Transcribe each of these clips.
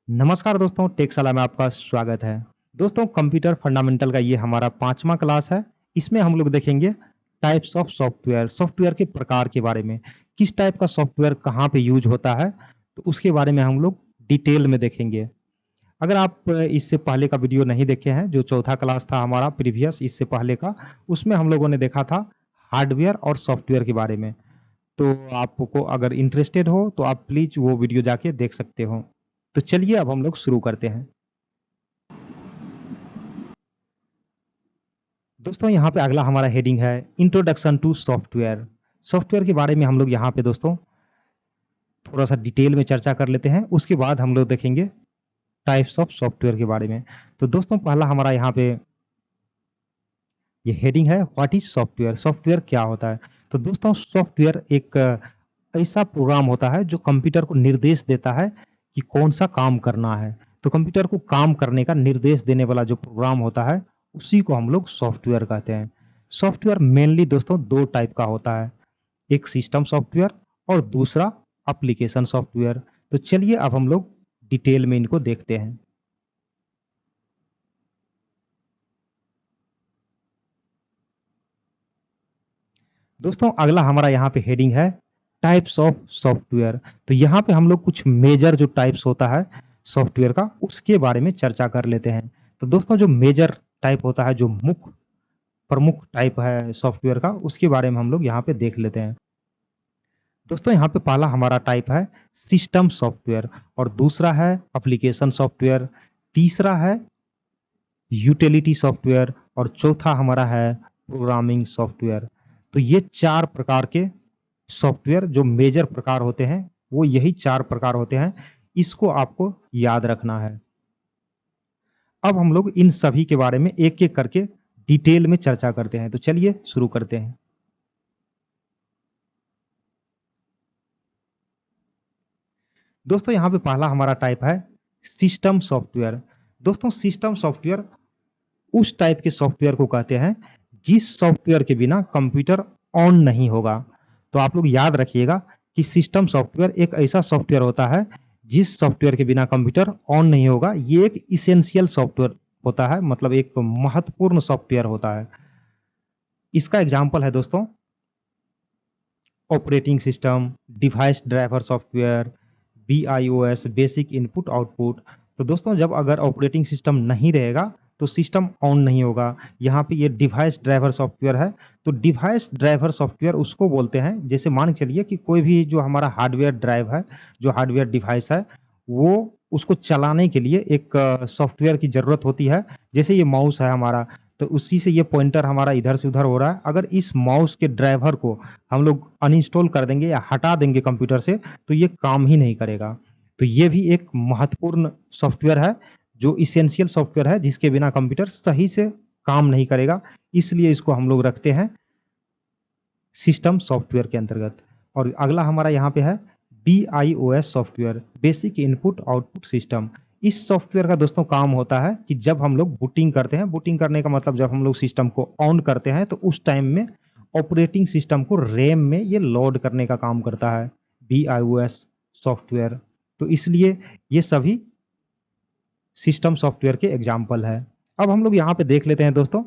नमस्कार दोस्तों, टेकशाला में आपका स्वागत है। दोस्तों, कंप्यूटर फंडामेंटल का ये हमारा 5वां क्लास है। इसमें हम लोग देखेंगे टाइप्स ऑफ सॉफ्टवेयर, सॉफ्टवेयर के प्रकार के बारे में। किस टाइप का सॉफ्टवेयर कहाँ पे यूज़ होता है, तो उसके बारे में हम लोग डिटेल में देखेंगे। अगर आप इससे पहले का वीडियो नहीं देखे हैं, जो चौथा क्लास था हमारा प्रीवियस इससे पहले का, उसमें हम लोगों ने देखा था हार्डवेयर और सॉफ्टवेयर के बारे में। तो आपको अगर इंटरेस्टेड हो, तो आप प्लीज़ वो वीडियो जाके देख सकते हो। तो चलिए अब हम लोग शुरू करते हैं। दोस्तों यहाँ पे अगला हमारा हेडिंग है इंट्रोडक्शन टू सॉफ्टवेयर। सॉफ्टवेयर के बारे में हम लोग यहाँ पे दोस्तों थोड़ा सा डिटेल में चर्चा कर लेते हैं। उसके बाद हम लोग देखेंगे टाइप्स ऑफ सॉफ्टवेयर के बारे में। तो दोस्तों पहला हमारा यहाँ पे ये हेडिंग है व्हाट इज सॉफ्टवेयर। सॉफ्टवेयर क्या होता है? तो दोस्तों सॉफ्टवेयर एक ऐसा प्रोग्राम होता है जो कंप्यूटर को निर्देश देता है कि कौन सा काम करना है। तो कंप्यूटर को काम करने का निर्देश देने वाला जो प्रोग्राम होता है, उसी को हम लोग सॉफ्टवेयर कहते हैं। सॉफ्टवेयर मेनली दोस्तों 2 टाइप का होता है, एक सिस्टम सॉफ्टवेयर और दूसरा एप्लीकेशन सॉफ्टवेयर। तो चलिए अब हम लोग डिटेल में इनको देखते हैं। दोस्तों अगला हमारा यहाँ पे हेडिंग है टाइप्स ऑफ सॉफ्टवेयर। तो यहाँ पे हम लोग कुछ मेजर जो टाइप्स होता है सॉफ्टवेयर का, उसके बारे में चर्चा कर लेते हैं। तो दोस्तों जो मेजर टाइप होता है, जो मुख्य प्रमुख टाइप है सॉफ्टवेयर का, उसके बारे में हम लोग यहाँ पे देख लेते हैं। दोस्तों यहाँ पे पहला हमारा टाइप है सिस्टम सॉफ्टवेयर और दूसरा है एप्लीकेशन सॉफ्टवेयर, तीसरा है यूटिलिटी सॉफ्टवेयर और चौथा हमारा है प्रोग्रामिंग सॉफ्टवेयर। तो ये 4 प्रकार के सॉफ्टवेयर जो मेजर प्रकार होते हैं, वो यही 4 प्रकार होते हैं। इसको आपको याद रखना है। अब हम लोग इन सभी के बारे में एक-एक करके डिटेल में चर्चा करते हैं। तो चलिए शुरू करते हैं। दोस्तों यहाँ पे पहला हमारा टाइप है सिस्टम सॉफ्टवेयर। दोस्तों सिस्टम सॉफ्टवेयर उस टाइप के सॉफ्टवेयर को कहते हैं जिस सॉफ्टवेयर के बिना कंप्यूटर ऑन नहीं होगा। तो आप लोग याद रखिएगा कि सिस्टम सॉफ्टवेयर एक ऐसा सॉफ्टवेयर होता है जिस सॉफ्टवेयर के बिना कंप्यूटर ऑन नहीं होगा। ये एक इसेंशियल सॉफ्टवेयर होता है, मतलब एक महत्वपूर्ण सॉफ्टवेयर होता है। इसका एग्जाम्पल है दोस्तों operating system, device driver software, BIOS basic input output. तो दोस्तों जब अगर ऑपरेटिंग सिस्टम नहीं रहेगा तो सिस्टम ऑन नहीं होगा। यहाँ पे ये डिवाइस ड्राइवर सॉफ्टवेयर है। तो डिवाइस ड्राइवर सॉफ्टवेयर उसको बोलते हैं, जैसे मान के चलिए कि कोई भी जो हमारा हार्डवेयर ड्राइव है, जो हार्डवेयर डिवाइस है, वो उसको चलाने के लिए एक सॉफ्टवेयर की ज़रूरत होती है। जैसे ये माउस है हमारा, तो उसी से ये पॉइंटर हमारा इधर से उधर हो रहा है। अगर इस माउस के ड्राइवर को हम लोग अनइंस्टॉल कर देंगे या हटा देंगे कंप्यूटर से, तो ये काम ही नहीं करेगा। तो ये भी एक महत्वपूर्ण सॉफ्टवेयर है, जो एसेंशियल सॉफ्टवेयर है, जिसके बिना कंप्यूटर सही से काम नहीं करेगा। इसलिए इसको हम लोग रखते हैं सिस्टम सॉफ्टवेयर के अंतर्गत। और अगला हमारा यहाँ पे है BIOS software, basic input output system. इस सॉफ्टवेयर का दोस्तों काम होता है कि जब हम लोग बूटिंग करते हैं, बूटिंग करने का मतलब जब हम लोग सिस्टम को ऑन करते हैं, तो उस टाइम में ऑपरेटिंग सिस्टम को रैम में ये लोड करने का काम करता है बीआईओएस सॉफ्टवेयर। तो इसलिए ये सभी सिस्टम सॉफ्टवेयर के एग्जाम्पल है। अब हम लोग यहाँ पे देख लेते हैं दोस्तों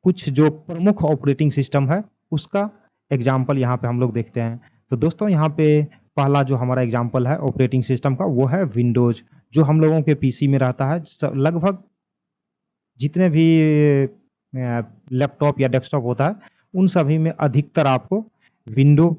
कुछ जो प्रमुख ऑपरेटिंग सिस्टम है, उसका एग्जाम्पल यहाँ पे हम लोग देखते हैं। तो दोस्तों यहाँ पे पहला जो हमारा एग्जाम्पल है ऑपरेटिंग सिस्टम का, वो है विंडोज, जो हम लोगों के पीसी में रहता है। लगभग जितने भी लैपटॉप या डेस्कटॉप होता है, उन सभी में अधिकतर आपको विंडो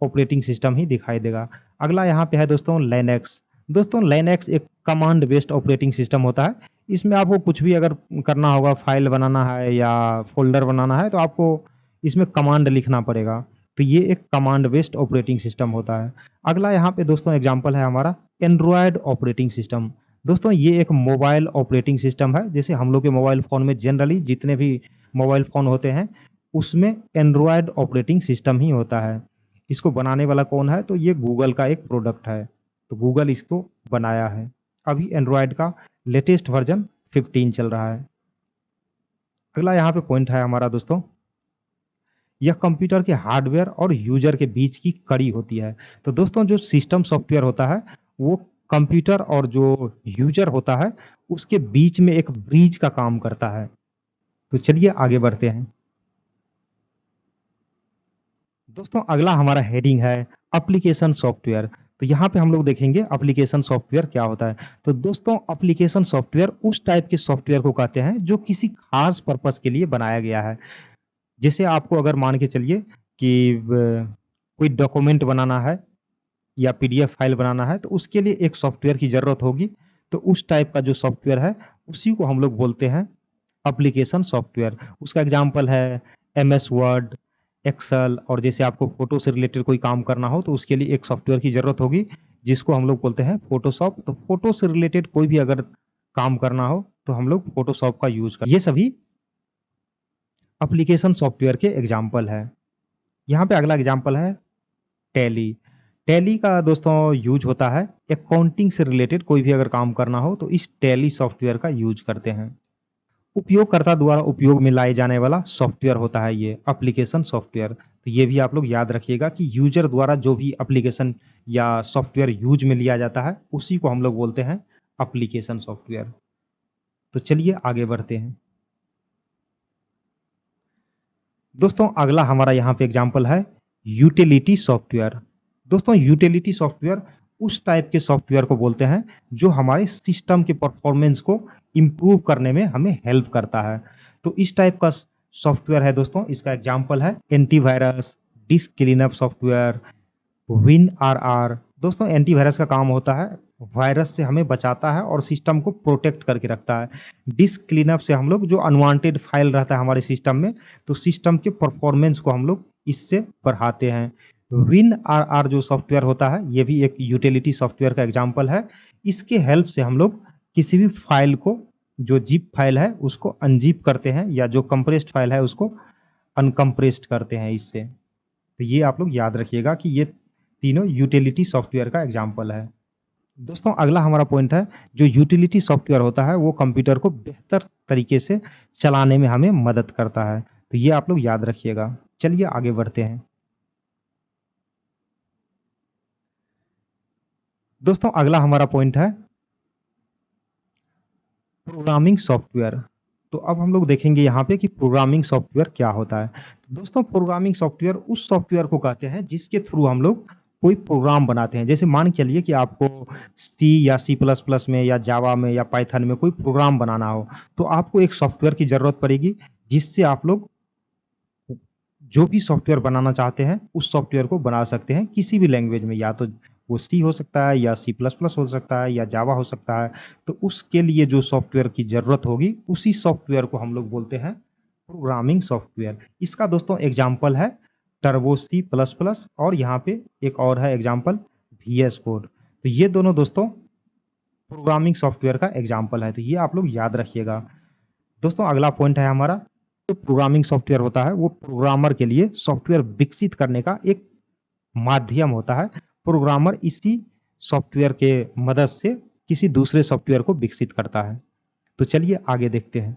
ऑपरेटिंग सिस्टम ही दिखाई देगा। अगला यहाँ पे है दोस्तों लिनक्स। दोस्तों लिनक्स एक कमांड बेस्ड ऑपरेटिंग सिस्टम होता है। इसमें आपको कुछ भी अगर करना होगा, फाइल बनाना है या फ़ोल्डर बनाना है, तो आपको इसमें कमांड लिखना पड़ेगा। तो ये एक कमांड बेस्ड ऑपरेटिंग सिस्टम होता है। अगला यहाँ पे दोस्तों एग्जांपल है हमारा एंड्रॉयड ऑपरेटिंग सिस्टम। दोस्तों ये एक मोबाइल ऑपरेटिंग सिस्टम है। जैसे हम लोग के मोबाइल फ़ोन में जनरली जितने भी मोबाइल फ़ोन होते हैं, उसमें एंड्रॉयड ऑपरेटिंग सिस्टम ही होता है। इसको बनाने वाला कौन है? तो ये गूगल का एक प्रोडक्ट है। तो गूगल इसको बनाया है। अभी एंड्रॉयड का लेटेस्ट वर्जन 15 चल रहा है। अगला यहाँ पे पॉइंट है हमारा दोस्तों, यह कंप्यूटर के हार्डवेयर और यूजर के बीच की कड़ी होती है। तो दोस्तों जो सिस्टम सॉफ्टवेयर होता है, वो कंप्यूटर और जो यूज़र होता है, उसके बीच में एक ब्रिज का काम करता है। तो चलिए आगे बढ़ते हैं। दोस्तों अगला हमारा हेडिंग है एप्लीकेशन सॉफ्टवेयर। तो यहाँ पे हम लोग देखेंगे एप्लीकेशन सॉफ्टवेयर क्या होता है। तो दोस्तों एप्लीकेशन सॉफ्टवेयर उस टाइप के सॉफ्टवेयर को कहते हैं जो किसी खास पर्पस के लिए बनाया गया है। जैसे आपको अगर मान के चलिए कि कोई डॉक्यूमेंट बनाना है या पीडीएफ फाइल बनाना है तो उसके लिए एक सॉफ्टवेयर की ज़रूरत होगी। तो उस टाइप का जो सॉफ्टवेयर है उसी को हम लोग बोलते हैं एप्लीकेशन सॉफ्टवेयर। उसका एग्जांपल है एमएस वर्ड, एक्सेल और जैसे आपको फ़ोटो से रिलेटेड कोई काम करना हो तो उसके लिए एक सॉफ्टवेयर की ज़रूरत होगी जिसको हम लोग बोलते हैं फ़ोटोशॉप। तो फ़ोटो से रिलेटेड कोई भी अगर काम करना हो तो हम लोग फ़ोटोशॉप का यूज़ कर ये सभी एप्लीकेशन सॉफ्टवेयर के एग्जांपल है। यहाँ पे अगला एग्जांपल है टैली। टैली का दोस्तों यूज़ होता है अकाउंटिंग से रिलेटेड कोई भी अगर काम करना हो तो इस टैली सॉफ्टवेयर का यूज़ करते हैं। उपयोगकर्ता द्वारा उपयोग में लाए जाने वाला सॉफ्टवेयर होता है ये एप्लीकेशन सॉफ्टवेयर। तो ये भी आप लोग याद रखिएगा कि यूज़र द्वारा जो भी एप्लीकेशन या सॉफ्टवेयर यूज़ में लिया जाता है उसी को हम लोग बोलते हैं एप्लीकेशन सॉफ्टवेयर। तो चलिए आगे बढ़ते हैं। दोस्तों अगला हमारा यहाँ पे एग्जांपल है यूटिलिटी सॉफ्टवेयर। दोस्तों यूटिलिटी सॉफ्टवेयर उस टाइप के सॉफ्टवेयर को बोलते हैं जो हमारे सिस्टम के परफॉर्मेंस को इम्प्रूव करने में हमें हेल्प करता है। तो इस टाइप का सॉफ्टवेयर है दोस्तों, इसका एग्जांपल है antivirus, disc cleanup software, WinRR। दोस्तों एंटीवायरस का काम होता है वायरस से हमें बचाता है और सिस्टम को प्रोटेक्ट करके रखता है। डिस्क क्लीनअप से हम लोग जो अनवांटेड फाइल रहता है हमारे सिस्टम में तो सिस्टम के परफॉर्मेंस को हम लोग इससे बढ़ाते हैं। WinRR जो सॉफ्टवेयर होता है ये भी एक यूटिलिटी सॉफ्टवेयर का एग्जांपल है। इसके हेल्प से हम लोग किसी भी फाइल को जो जिप फाइल है उसको अनजिप करते हैं या जो कंप्रेस्ड फाइल है उसको अनकंप्रेस्ड करते हैं इससे। तो ये आप लोग याद रखिएगा कि ये तीनों यूटिलिटी सॉफ्टवेयर का एग्जांपल है। दोस्तों अगला हमारा पॉइंट है जो यूटिलिटी सॉफ्टवेयर होता है वो कंप्यूटर को बेहतर तरीके से चलाने में हमें मदद करता है। तो ये आप लोग याद रखिएगा। चलिए आगे बढ़ते हैं। दोस्तों अगला हमारा पॉइंट है प्रोग्रामिंग सॉफ्टवेयर। तो अब हम लोग देखेंगे यहाँ पे कि प्रोग्रामिंग सॉफ्टवेयर क्या होता है। तो दोस्तों प्रोग्रामिंग सॉफ्टवेयर उस सॉफ्टवेयर को कहते हैं जिसके थ्रू हम लोग कोई प्रोग्राम बनाते हैं। जैसे मान के चलिए कि आपको सी या सी प्लस प्लस में या जावा में या पाइथन में कोई प्रोग्राम बनाना हो तो आपको एक सॉफ्टवेयर की ज़रूरत पड़ेगी जिससे आप लोग जो भी सॉफ्टवेयर बनाना चाहते हैं उस सॉफ्टवेयर को बना सकते हैं किसी भी लैंग्वेज में, या तो वो सी हो सकता है या सी प्लस प्लस हो सकता है या जावा हो सकता है। तो उसके लिए जो सॉफ्टवेयर की ज़रूरत होगी उसी सॉफ्टवेयर को हम लोग बोलते हैं प्रोग्रामिंग सॉफ्टवेयर। इसका दोस्तों एग्जाम्पल है टर्बो सी प्लस प्लस और यहाँ पे एक और है एग्जाम्पल VS कोड। तो ये दोनों दोस्तों प्रोग्रामिंग सॉफ्टवेयर का एग्जाम्पल है। तो ये आप लोग याद रखिएगा। दोस्तों अगला पॉइंट है हमारा जो प्रोग्रामिंग सॉफ्टवेयर होता है वो प्रोग्रामर के लिए सॉफ्टवेयर विकसित करने का एक माध्यम होता है। प्रोग्रामर इसी सॉफ्टवेयर के मदद से किसी दूसरे सॉफ्टवेयर को विकसित करता है। तो चलिए आगे देखते हैं।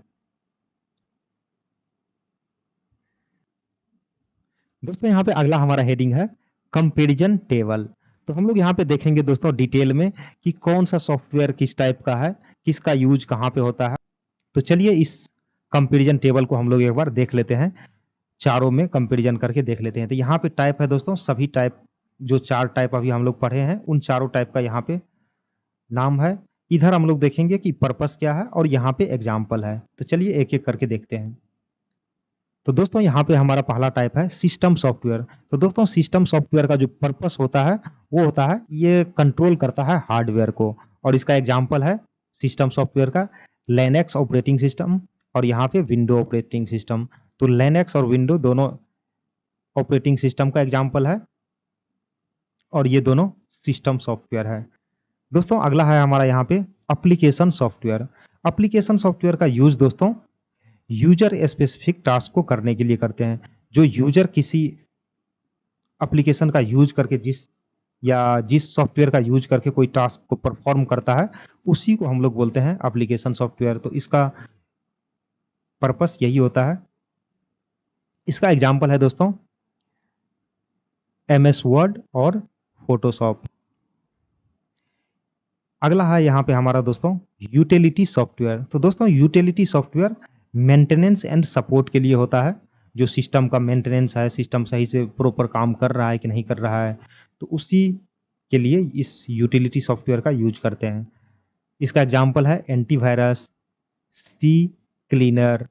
दोस्तों यहाँ पे अगला हमारा हेडिंग है कंपैरिजन टेबल। तो हम लोग यहाँ पे देखेंगे दोस्तों डिटेल में कि कौन सा सॉफ्टवेयर किस टाइप का है, किसका यूज कहाँ पे होता है। तो चलिए इस कंपैरिजन टेबल को हम लोग एक बार देख लेते हैं, चारों में कंपैरिजन करके देख लेते हैं। तो यहाँ पे टाइप है दोस्तों, सभी टाइप जो 4 टाइप अभी हम लोग पढ़े हैं उन चारों टाइप का यहाँ पे नाम है। इधर हम लोग देखेंगे कि पर्पस क्या है और यहाँ पे एग्जाम्पल है। तो चलिए एक-एक करके देखते हैं। तो दोस्तों यहाँ पे हमारा पहला टाइप है सिस्टम सॉफ्टवेयर। तो दोस्तों सिस्टम सॉफ्टवेयर का जो पर्पस होता है वो होता है ये कंट्रोल करता है हार्डवेयर को। और इसका एग्जाम्पल है सिस्टम सॉफ्टवेयर का लिनक्स ऑपरेटिंग सिस्टम और यहाँ पे विंडो ऑपरेटिंग सिस्टम। तो लिनक्स और विंडो दोनों ऑपरेटिंग सिस्टम का एग्जाम्पल है और ये दोनों सिस्टम सॉफ्टवेयर है। दोस्तों अगला है हमारा यहाँ पे एप्लीकेशन सॉफ्टवेयर। एप्लीकेशन सॉफ्टवेयर का यूज़ दोस्तों यूजर स्पेसिफिक टास्क को करने के लिए करते हैं। जो यूजर किसी एप्लीकेशन का यूज करके जिस सॉफ्टवेयर का यूज करके कोई टास्क को परफॉर्म करता है उसी को हम लोग बोलते हैं एप्लीकेशन सॉफ्टवेयर। तो इसका पर्पस यही होता है। इसका एग्जाम्पल है दोस्तों MS वर्ड और फोटोशॉप। अगला है यहाँ पे हमारा दोस्तों यूटिलिटी सॉफ्टवेयर। तो दोस्तों utility software maintenance and support के लिए होता है। जो सिस्टम का मेंटेनेंस है, सिस्टम सही से प्रॉपर काम कर रहा है कि नहीं कर रहा है, तो उसी के लिए इस यूटिलिटी सॉफ्टवेयर का यूज करते हैं। इसका एग्जाम्पल है एंटीवायरस, सी क्लीनर,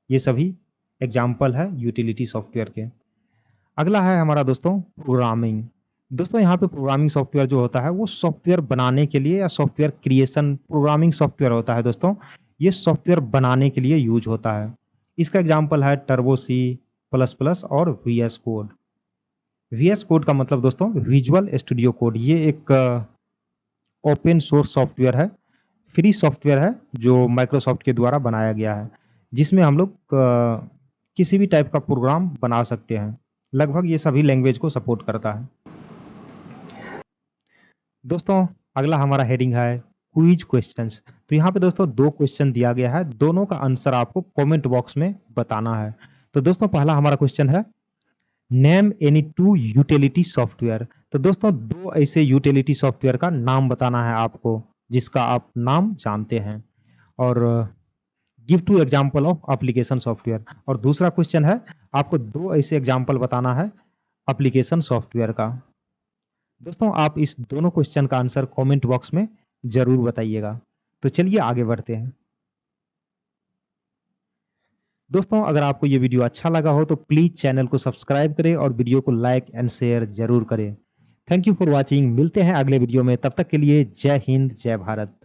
ये सभी एग्जाम्पल है यूटिलिटी सॉफ्टवेयर के। अगला है हमारा दोस्तों प्रोग्रामिंग। दोस्तों यहाँ पे प्रोग्रामिंग सॉफ्टवेयर जो होता है वो सॉफ्टवेयर बनाने के लिए या सॉफ्टवेयर क्रिएशन प्रोग्रामिंग सॉफ्टवेयर होता है दोस्तों। ये सॉफ्टवेयर बनाने के लिए यूज होता है। इसका एग्जाम्पल है टर्बो सी प्लस प्लस और V S code. V S code का मतलब दोस्तों विजुअल स्टूडियो कोड। ये एक ओपन सोर्स सॉफ्टवेयर है, फ्री सॉफ्टवेयर है जो माइक्रोसॉफ्ट के द्वारा बनाया गया है, जिसमें हम लोग किसी भी टाइप का प्रोग्राम बना सकते हैं। लगभग ये सभी लैंग्वेज को सपोर्ट करता है। दोस्तों अगला हमारा हेडिंग है क्विज क्वेश्चंस। तो यहाँ पे दोस्तों 2 क्वेश्चन दिया गया है, दोनों का आंसर आपको कमेंट बॉक्स में बताना है। तो दोस्तों पहला हमारा क्वेश्चन है नेम एनी 2 यूटिलिटी सॉफ्टवेयर। तो दोस्तों 2 ऐसे यूटिलिटी सॉफ्टवेयर का नाम बताना है आपको जिसका आप नाम जानते हैं, और give 2 example of application software. और दूसरा क्वेश्चन है आपको 2 ऐसे एग्जांपल बताना है एप्लीकेशन सॉफ्टवेयर का। दोस्तों आप इस दोनों क्वेश्चन का आंसर कमेंट बॉक्स में जरूर बताइएगा। तो चलिए आगे बढ़ते हैं। दोस्तों अगर आपको ये वीडियो अच्छा लगा हो तो प्लीज चैनल को सब्सक्राइब करें और वीडियो को लाइक एंड शेयर जरूर करें। Thank you for watching. मिलते हैं अगले वीडियो में, तब तक के लिए जय हिंद जय भारत।